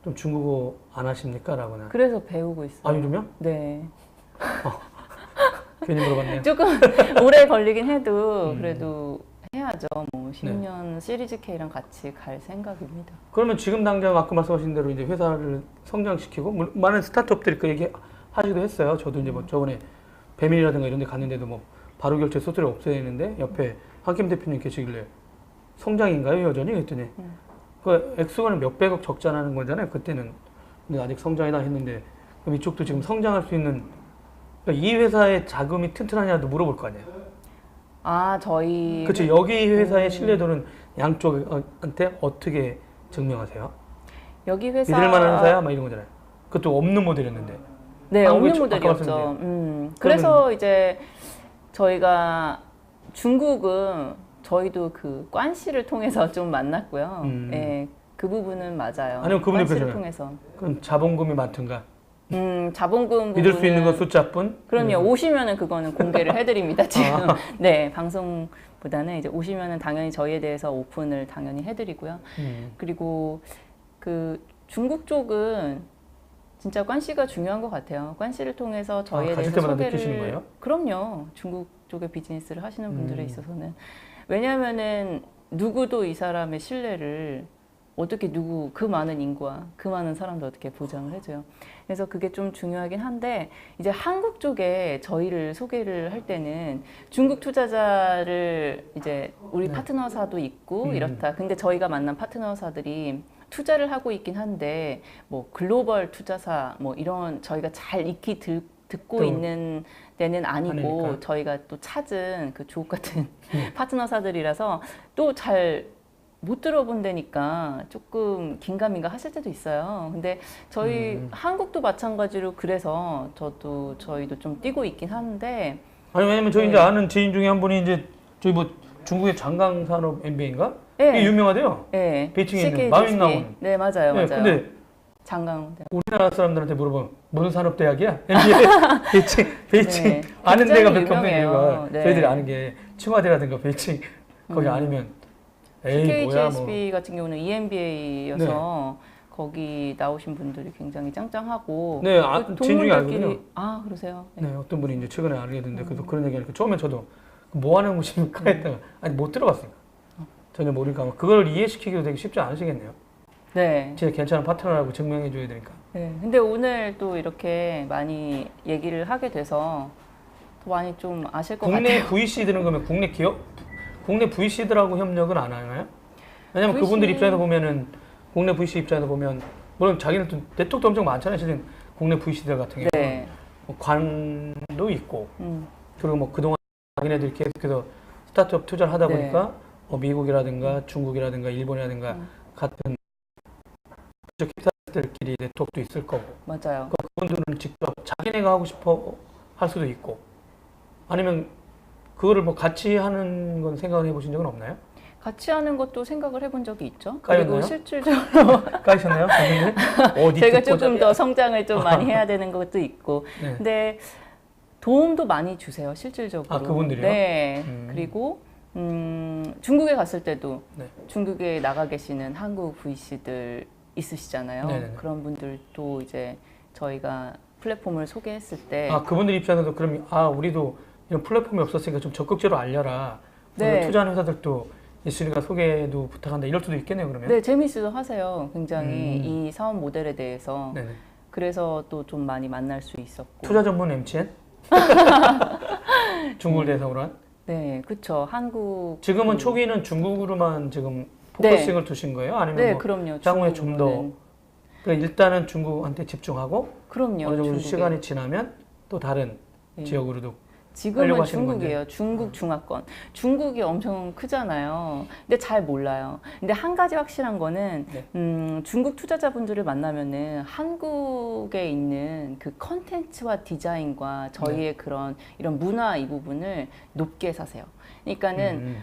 좀 중국어 안 하십니까? 라거나. 그래서 배우고 있어요. 아, 요즘요? 네. 괜히 물어봤네요. 조금 오래 걸리긴 해도 그래도 해야죠. 뭐 10년 시리즈 K랑 같이 갈 생각입니다. 그러면 지금 당장 아까 말씀하신 대로 이제 회사를 성장시키고 많은 스타트업들이 그 얘기 하기도 했어요. 저도 이제 뭐 저번에 배민이라든가 이런 데 갔는데도 뭐 바로 결제 수수료 없애야 되는데 옆에 한김 대표님 계시길래 성장인가요? 여전히? 그랬더니 그 액수가는 몇백억 적자나는 거잖아요. 그때는. 근데 아직 성장이다 했는데 그럼 이쪽도 지금 성장할 수 있는 그러니까 이 회사의 자금이 튼튼하냐도 물어볼 거 아니에요. 아 저희 그렇죠. 여기 회사의 신뢰도는 양쪽한테 어떻게 증명하세요? 여기 회사 믿을만한 회사야? 막 이런 거잖아요. 그것도 없는 모델이었는데. 네, 한국에 없는 아까 모델이었죠. 말씀드린. 그래서 이제 저희가 중국은 저희도 그 관씨를 통해서 좀 만났고요. 예, 그 부분은 맞아요. 아니면 그분이 관씨를 그러잖아요. 통해서. 그럼 자본금이 많든가 자본금 믿을 수 부분은 있는 건 숫자뿐. 그럼요. 오시면은 그거는 공개를 해드립니다. 지금 아. 네 방송보다는 이제 오시면은 당연히 저희에 대해서 오픈을 당연히 해드리고요. 그리고 그 중국 쪽은 진짜 관씨가 중요한 것 같아요. 관씨를 통해서 저희에 가실 대해서 때마다 소개를 느끼시는 거예요? 그럼요. 중국 쪽에 비즈니스를 하시는 분들에 있어서는 왜냐하면은 누구도 이 사람의 신뢰를 어떻게 그 많은 인구와 그 많은 사람도 어떻게 보장을 해줘요. 그래서 그게 좀 중요하긴 한데 이제 한국 쪽에 저희를 소개를 할 때는 중국 투자자를 이제 우리 파트너사도 있고 이렇다. 근데 저희가 만난 파트너사들이 투자를 하고 있긴 한데 뭐 글로벌 투자사 뭐 이런 저희가 잘 익히 듣고 있는 데는 아니고 아니니까. 저희가 또 찾은 그 주옥 같은 파트너사들이라서 또 잘 못 들어본다니까 조금 긴가민가 하실 때도 있어요. 근데 저희 한국도 마찬가지로 그래서 저희도 좀 뛰고 있긴 하는데 아니 왜냐면 저희 이제 아는 지인 중에 한 분이 이제 저희 뭐 중국의 장강산업 MBA인가? 네. 이게 유명하대요. 네. 베이징에 있는 CK 마윈나온. 네 맞아요. 네, 맞아요. 근데 장강대. 우리나라 사람들한테 물어보면 무슨 산업대학이야? MBA, 베이징 네, 아는 데가 굉장히 몇 개 없는 유명해요. 이유가 네. 저희들이 아는 게清华대라든가 베이징 거기 아니면 에이 뭐야 뭐. KGSB 같은 경우는 EMBA여서 거기 나오신 분들이 굉장히 짱짱하고 네, 그 지인 중에 알거든요. 동문들끼리 아 그러세요? 네, 어떤 분이 이제 최근에 알게 됐는데 그래서 그런 얘기하니까 처음에 저도 뭐 하는 곳입니까 했다가 아니 못 들어봤으니까 전혀 모르니까 아마 그걸 이해시키기도 되게 쉽지 않으시겠네요. 네. 진짜 괜찮은 파트너라고 증명해줘야 되니까. 네. 근데 오늘 또 이렇게 많이 얘기를 하게 돼서 더 많이 좀 아실 것 국내 같아요. VC 드는 거면 국내 기업? 국내 VC들하고 협력은 안 하나요? 왜냐면 VC... 그분들 입장에서 보면은 국내 VC 입장에서 보면 물론 자기네도 네트워크도 엄청 많잖아요. 실은 국내 VC들 같은 경우는 네. 뭐 관도 있고 그리고 뭐 그동안 자기네들이 계속해서 스타트업 투자를 하다 네. 보니까 뭐 미국이라든가 중국이라든가 일본이라든가 같은 기업들끼리 네트워크도 있을 거고 맞아요. 그분들은 직접 자기네가 하고 싶어 할 수도 있고 아니면 그거를 뭐 같이 하는 건 생각을 해보신 적은 없나요? 같이 하는 것도 생각을 해본 적이 있죠. 까였나요? 그리고 실질적으로 까이셨나요? 제가 조금 더 성장을 좀 많이 해야 되는 것도 있고 네. 근데 도움도 많이 주세요. 실질적으로. 아, 그분들이요? 네. 그리고 중국에 갔을 때도 네. 중국에 나가 계시는 한국 VC들 있으시잖아요. 네네네. 그런 분들도 이제 저희가 플랫폼을 소개했을 때 아 그분들 입장에서도 그럼 아 우리도 이런 플랫폼이 없었으니까 좀 적극적으로 알려라. 네. 투자하는 회사들도 있으니까 소개도 부탁한다 이럴 수도 있겠네요 그러면. 네, 재미있어 하세요. 굉장히 이 사업 모델에 대해서. 네네. 그래서 또 좀 많이 만날 수 있었고. 투자 전문 MCN? 중국을 대상으로 한? 네, 그렇죠. 한국 지금은 초기는 중국으로만 지금 포커싱을 두신 거예요? 아니면 네, 뭐 그럼요. 향후에 좀 더 그러니까 일단은 중국한테 집중하고 그럼요. 어느 정도 중국에. 시간이 지나면 또 다른 네. 지역으로도 지금은 하려고 하시는 중국이에요. 건데. 중국 중화권. 중국이 엄청 크잖아요. 근데 잘 몰라요. 근데 한 가지 확실한 거는 네. 중국 투자자분들을 만나면은 한국에 있는 그 컨텐츠와 디자인과 저희의 그런 이런 문화 이 부분을 높게 사세요. 그러니까는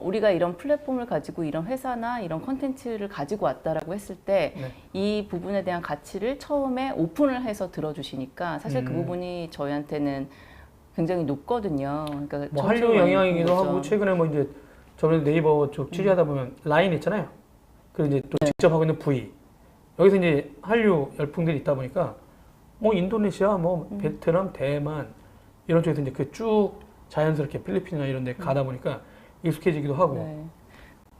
우리가 이런 플랫폼을 가지고 이런 회사나 이런 컨텐츠를 가지고 왔다라고 했을 때 이 부분에 대한 가치를 처음에 오픈을 해서 들어주시니까 사실 그 부분이 저희한테는 굉장히 높거든요. 그러니까 뭐 한류 영향이기도 거죠. 하고 최근에 뭐 이제 저번에 네이버 쪽 취재하다 보면 라인 있잖아요. 그리고 이제 또 직접 하고 있는 V 여기서 이제 한류 열풍들이 있다 보니까 뭐 인도네시아, 뭐 베트남, 대만 이런 쪽에서 이제 그 쭉 자연스럽게 필리핀이나 이런 데 가다 보니까 익숙해지기도 하고 네.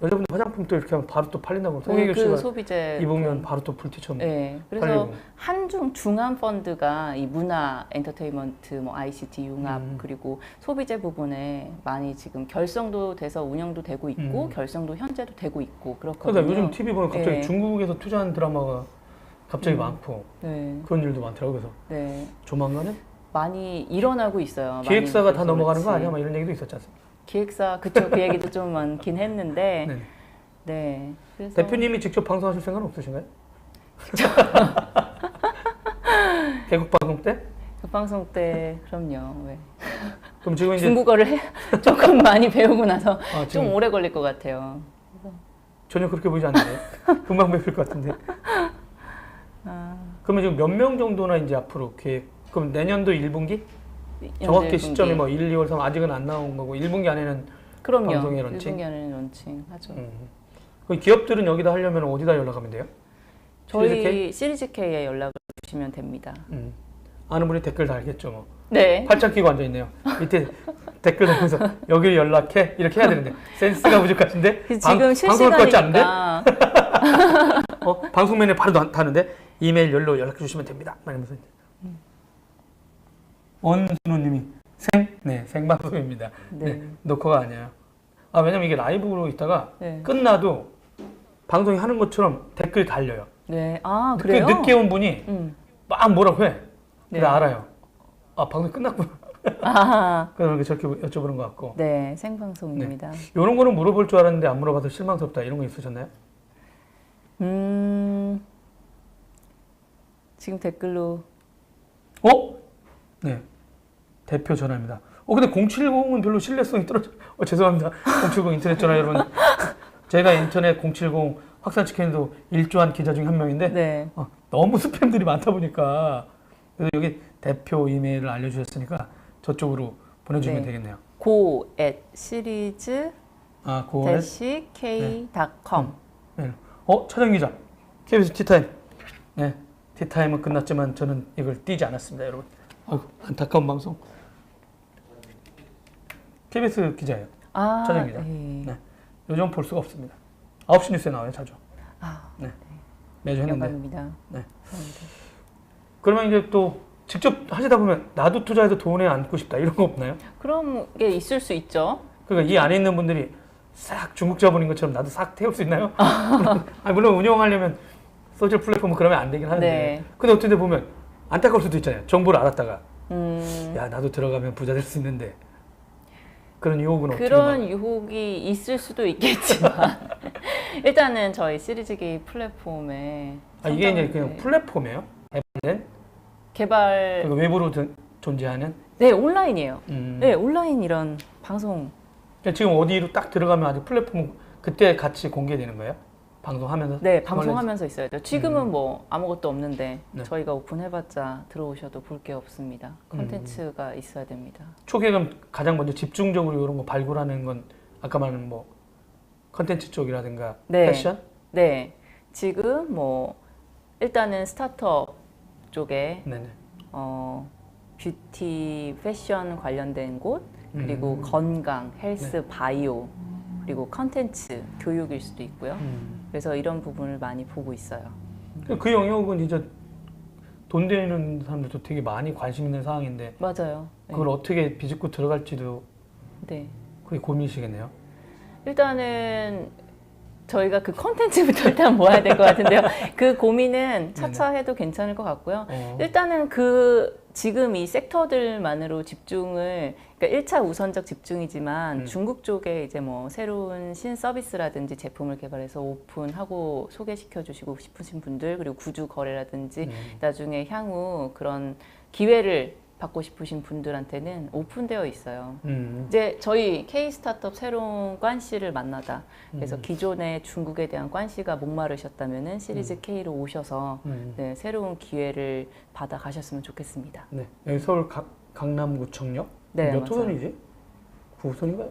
여자분들 화장품 또 이렇게 하면 바로 또 팔린다고 그 송혜교 씨가 소비재 입으면 바로 또 불티처럼 네. 그래서 팔리고 한중 중한 펀드가 이 문화, 엔터테인먼트, 뭐 ICT 융합 그리고 소비재 부분에 많이 지금 결성도 돼서 운영도 되고 있고 결성도 현재도 되고 있고 그렇거든요. 그러니까 요즘 TV 보면 갑자기 네. 중국에서 투자한 드라마가 갑자기 많고 네. 그런 일도 많더라고요. 그래서 네. 조만간에 많이 일어나고 있어요. 기획사가 많이 다 넘어가는 거 그렇지. 아니야? 막 이런 얘기도 있었지 않습니까? 기획사 그쪽 그 얘기도 좀 많긴 했는데 네. 네. 그래서 대표님이 직접 방송하실 생각은 없으신가요? 개국 방송 때? 그 방송 때 그럼요. 왜. 그럼 지금 이제 중국어를 조금 많이 배우고 나서 아, 지금 좀 오래 걸릴 것 같아요. 전혀 그렇게 보이지 않는데 금방 배울 것 같은데. 그러면 지금 몇 명 정도나 이제 앞으로 계획? 그럼 내년도 1분기? 정확히 시점이 뭐 1, 2월, 3 아직은 안 나온 거고 1분기 안에는 그럼요. 방송에 런칭? 1분기 안에 런칭 하죠. 그럼 기업들은 여기다 하려면 어디다 연락하면 돼요? 저희 시리즈 K에 연락을 주시면 됩니다. 아는 분이 댓글 달겠죠 뭐. 네. 팔짱 끼고 앉아 있네요. 밑에 댓글 달면서 여기를 연락해 이렇게 해야 되는데 센스가 부족하신데 지금 방송을 껐지 않는데? 실시간이니까 방송면에 바로 다는데 이메일 열로 연락해 주시면 됩니다. 말하면서 원순호님이 생방송입니다. 네. 녹화가 아니에요. 아 왜냐면 이게 라이브로 있다가 네. 끝나도 방송이 하는 것처럼 댓글 달려요. 네. 아, 그래요? 늦게 온 분이 막 뭐라고 해. 네. 그래 알아요. 아 방송 끝났구나. 아. 그렇게 저렇게 여쭤보는 것 같고. 네, 생방송입니다. 이런 거는 물어볼 줄 알았는데 안 물어봐서 실망스럽다 이런 거 있으셨나요? 지금 댓글로 네. 대표 전화입니다. 근데 070은 별로 신뢰성이 떨어져. 죄송합니다. 070 인터넷 전화 여러분. 제가 인터넷 070 확산 치킨도 일조한 기자 중 한 명인데 네. 너무 스팸들이 많다 보니까 그래서 여기 대표 이메일을 알려주셨으니까 저쪽으로 보내주시면 네. 되겠네요. go@series 고에 k.com. 네. 차정 기자, KBS 티타임. 네, 티타임은 끝났지만 저는 이걸 띄지 않았습니다, 여러분. 안타까운 방송. KBS 기자예요. 차정 기자. 네. 요즘 볼 수가 없습니다. 9시 뉴스에 나와요, 자주. 네. 매주 했는데. 영광입니다. 네. 그러면 이제 또 직접 하시다 보면 나도 투자해서 돈에 앉고 싶다 이런 거 없나요? 그런 게 있을 수 있죠. 그러니까 이 안에 있는 분들이 싹 중국 자본인 것처럼 나도 싹 태울 수 있나요? 물론 운영하려면 소셜 플랫폼은 그러면 안 되긴 하는데. 네. 근데 어떤 데 보면 안타까울 수도 있잖아요. 정보를 알았다가 음, 야 나도 들어가면 부자 될 수 있는데 그런 유혹은 어떻게 그런 유혹이 있을 수도 있겠지만 일단은 저희 시리즈기 플랫폼에 이게 이제 상당히 그냥 플랫폼이에요? 개발된? 개발 그러니까 외부로 존재하는? 네 온라인이에요. 음. 네 온라인 이런 방송 그러니까 지금 어디로 딱 들어가면 아직 플랫폼 그때 같이 공개되는 거예요? 방송하면서? 네 방송하면서 있어야죠. 지금은 음. 뭐 아무것도 없는데 네. 저희가 오픈해봤자 들어오셔도 볼 게 없습니다. 컨텐츠가 있어야 됩니다. 초기에 그럼 가장 먼저 집중적으로 이런 거 발굴하는 건 아까 말한 뭐 컨텐츠 쪽이라든가 네. 패션? 네 지금 뭐 일단은 스타트업 쪽에 네네. 뷰티, 패션 관련된 곳, 그리고 건강, 헬스, 바이오, 그리고 컨텐츠, 교육일 수도 있고요. 그래서 이런 부분을 많이 보고 있어요. 그 영역은 이제 돈 되는 사람들도 되게 많이 관심 있는 사항인데 맞아요. 네. 그걸 어떻게 비집고 들어갈지도 네. 그게 고민이시겠네요. 일단은 저희가 그 컨텐츠부터 일단 모아야 될 것 같은데요. 그 고민은 차차 해도 괜찮을 것 같고요. 일단은 지금 이 섹터들만으로 집중을, 그러니까 1차 우선적 집중이지만 중국 쪽에 이제 뭐 새로운 신서비스라든지 제품을 개발해서 오픈하고 소개시켜 주시고 싶으신 분들, 그리고 구주 거래라든지 나중에 향후 그런 기회를 받고 싶으신 분들한테는 오픈되어 있어요. 이제 저희 K 스타트업 새로운 관씨를 만나다. 그래서 기존의 중국에 대한 관씨가 목마르셨다면은 시리즈 K로 오셔서 네, 새로운 기회를 받아 가셨으면 좋겠습니다. 네. 여기 서울 강남구청역? 네, 몇 맞아요. 호선이지? 9호선인가요?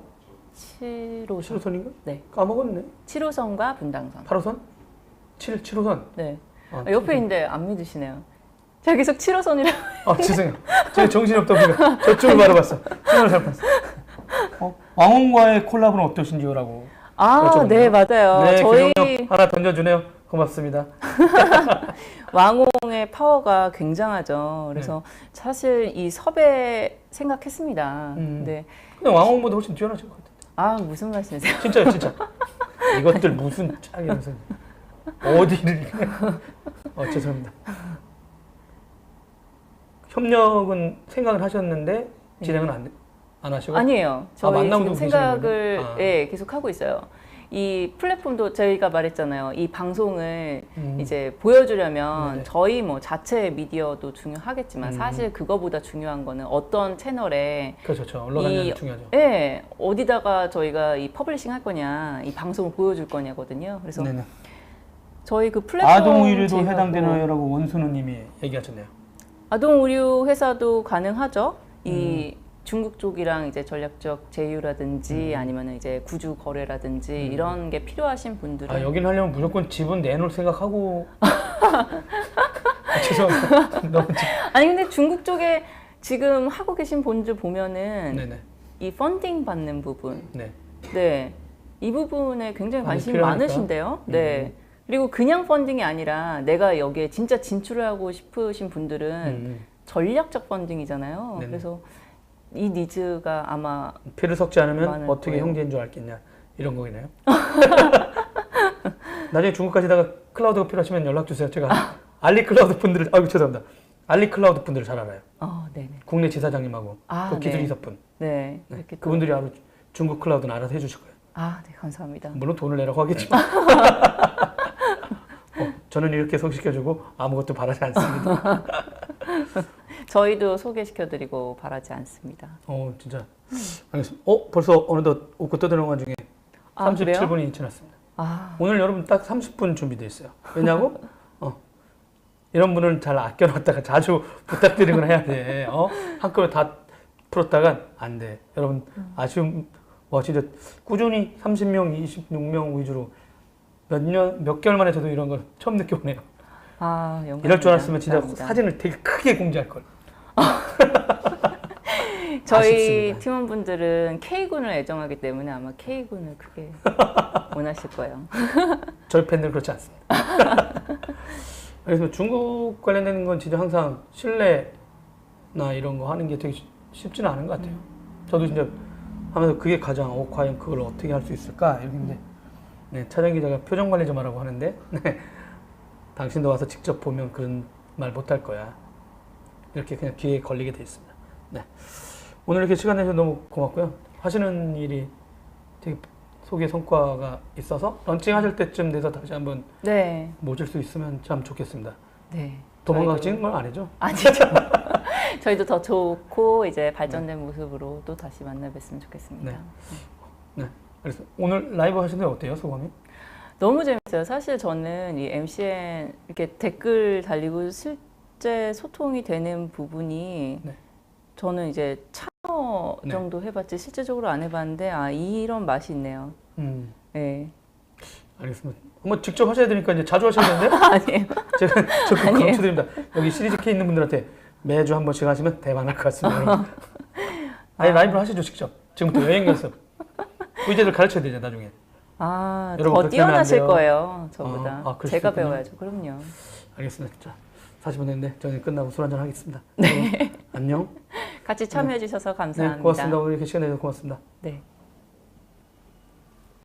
7호선. 7호선인가? 네. 까먹었네. 7호선과 분당선. 8호선? 7호선? 네. 아, 옆에 있는데 안 믿으시네요. 제가 계속 7호선이라고. 죄송해요. 제가 정신이 없다 보니까 저쪽을 바라봤어. 신호를 잘 봤어. 왕홍과의 콜라보는 어떠신지요라고. 네, 맞아요. 네, 저희 교정력 하나 던져주네요. 고맙습니다. 왕홍의 파워가 굉장하죠. 그래서 사실 이 섭외 생각했습니다. 근데 왕홍보다 훨씬 뛰어나실 것 같은데. 무슨 말씀이세요? 진짜요, 진짜. 이것들 무슨 짝이 무슨 어디를. 죄송합니다. 협력은 생각을 하셨는데 진행은 안 하시고? 아니에요. 저희 만남도 지금 보시는 생각을 거예요? 계속 하고 있어요. 이 플랫폼도 저희가 말했잖아요. 이 방송을 이제 보여주려면 네네. 저희 뭐 자체 미디어도 중요하겠지만 사실 그거보다 중요한 거는 어떤 채널에 그렇죠. 올라가면 중요하죠. 네, 어디다가 저희가 이 퍼블리싱 할 거냐, 이 방송을 보여줄 거냐거든요. 그래서 네네. 저희 그 플랫폼 아동 의료도 제휴하고 해당되나요라고 원순우님이 얘기하셨네요. 아동 의료 회사도 가능하죠. 이 중국 쪽이랑 이제 전략적 제휴라든지 아니면 이제 구주 거래라든지 이런 게 필요하신 분들은 여긴 하려면 무조건 지분 내놓을 생각하고. 죄송합니다. 너무 아니 근데 중국 쪽에 지금 하고 계신 분들 보면은 네네. 이 펀딩 받는 부분, 네. 네, 이 부분에 굉장히 관심이 필요하니까. 많으신데요. 네. 그리고 그냥 펀딩이 아니라 내가 여기에 진짜 진출을 하고 싶으신 분들은 전략적 펀딩이잖아요. 네네. 그래서 이 니즈가 아마 피를 섞지 않으면 많을 어떻게 거예요. 형제인 줄 알겠냐 이런 거겠네요. 나중에 중국 가시다가 클라우드가 필요하시면 연락 주세요. 제가 알리 클라우드 분들을 죄송합니다. 알리 클라우드 분들을 잘 알아요. 네네. 국내 지사장님하고 그 기술 네. 이사분. 네. 네. 이렇게 그분들이 아마 중국 클라우드는 알아서 해주실 거예요. 네, 감사합니다. 물론 돈을 내라고 하겠지만. 저는 이렇게 소개시켜주고 아무것도 바라지 않습니다. 저희도 소개시켜드리고 바라지 않습니다. 진짜. 알겠습니다. 벌써 어느덧 웃고 떠드는 건 중에 37분이 지났습니다. 오늘 여러분 딱 30분 준비되어 있어요. 왜냐고? 이런 분은 잘 아껴놨다가 자주 부탁드리거나 해야 돼. 한꺼번에 다 풀었다간 안 돼. 여러분 아쉬움 진짜 꾸준히 30명, 26명 위주로 몇 개월 만에 저도 이런 걸 처음 느껴보네요. 영광입니다. 이럴 줄 알았으면 진짜 감사합니다. 사진을 되게 크게 공지할 걸. 저희 아쉽습니다. 팀원분들은 K군을 애정하기 때문에 아마 K군을 크게 원하실 거예요. 저희 팬들 그렇지 않습니다. 그래서 중국 관련된 건 진짜 항상 신뢰나 이런 거 하는 게 되게 쉽지는 않은 것 같아요. 저도 진짜 하면서 그게 가장 과연 그걸 어떻게 할 수 있을까 이런데 네, 차장 기자가 표정 관리 좀 하라고 하는데 네, 당신도 와서 직접 보면 그런 말 못할 거야. 이렇게 그냥 귀에 걸리게 돼 있습니다. 네. 오늘 이렇게 시간 내주셔서 너무 고맙고요. 하시는 일이 되게 소개 성과가 있어서 런칭하실 때쯤 돼서 다시 한번 네. 모실 수 있으면 참 좋겠습니다. 네. 도망가시는 건 아니죠? 아니죠. 저희도 더 좋고 이제 발전된 모습으로 또 다시 만나 뵀으면 좋겠습니다. 네. 그래서 오늘 라이브 하시는데 어때요, 소감이? 너무 재밌어요. 사실 저는 이 MCN 이렇게 댓글 달리고 실제 소통이 되는 부분이 네. 저는 이제 참여 네. 정도 해봤지 실제적으로 안 해봤는데 이런 맛이 있네요. 네. 알겠습니다. 한번 직접 하셔야 되니까 이제 자주 하셔야 되는데 아니에요. 제가 아니에요. 강추드립니다. 여기 시리즈 K 있는 분들한테 매주 한 번씩 하시면 대박 날 것 같습니다. 여러분. 아니 라이브로 하시죠 직접. 지금부터 여행 연습. 의제들 가르쳐야 되죠 나중에. 여러분, 더 그렇게 하면 안 뛰어나실 돼요. 거예요, 저보다. 그럴 수 제가 있군요. 배워야죠, 그럼요. 알겠습니다. 자, 40분 됐는데 저는 끝나고 술 한잔 하겠습니다. 네. 안녕. 같이 참여해 주셔서 감사합니다. 네, 고맙습니다. 오늘 이렇게 시간 내주셔서 고맙습니다. 네.